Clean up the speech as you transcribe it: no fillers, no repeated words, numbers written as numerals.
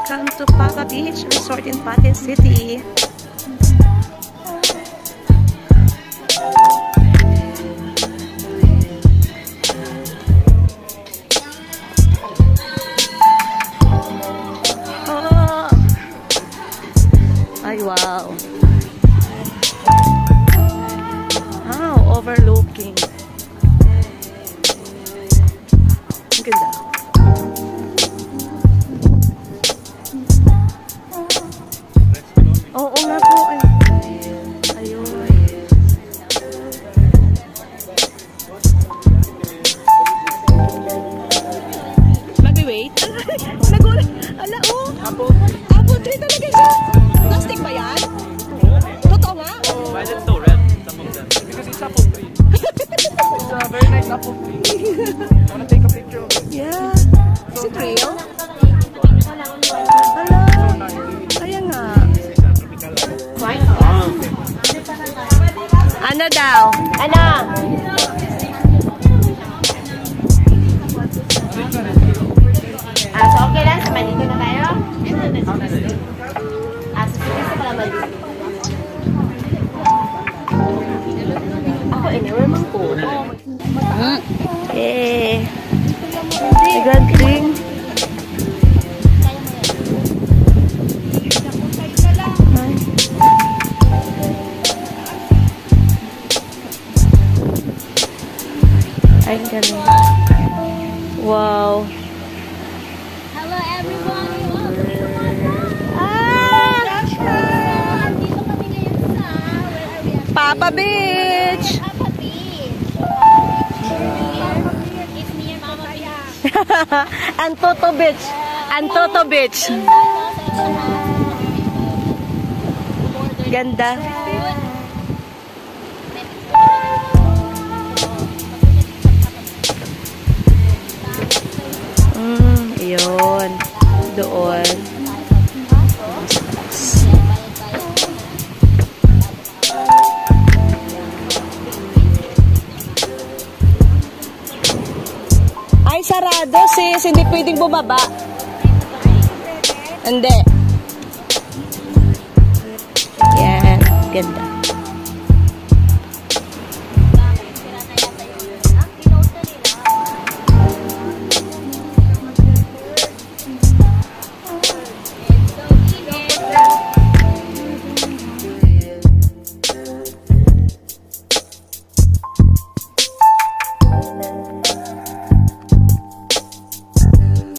Welcome to Papa Beach Resort in Patay City. Oh. Ay, wow. Wow, overlooking. Ang ganda. Oo nga po. Ay. Ayun. Mag-wait? Nagulat. Ala, oh. Apple tree talaga siya. Plastic ba yan? Totoo nga? Why is it so red? Some of them. Because it's apple tree. It's a very nice apple tree. I wanna take a picture of it. Yeah. Is it real? Ala. Kaya nga. Ano daw? Ano? So okay lang, sa malito na tayo? Susunod sa pala malito. Ako, anywhere man ko. Eh. Galing. Ay, galing. Wow. Hello everyone! Dito kami ngayon sa, where are we at? Papa Beach! Papa Beach. It's near Mama Beach. Antoto Beach. Antoto Beach. Ganda. Yun. Doon. Ay, sarado sis. Hindi pwedeng bumaba. Hindi. Yan. Ganda.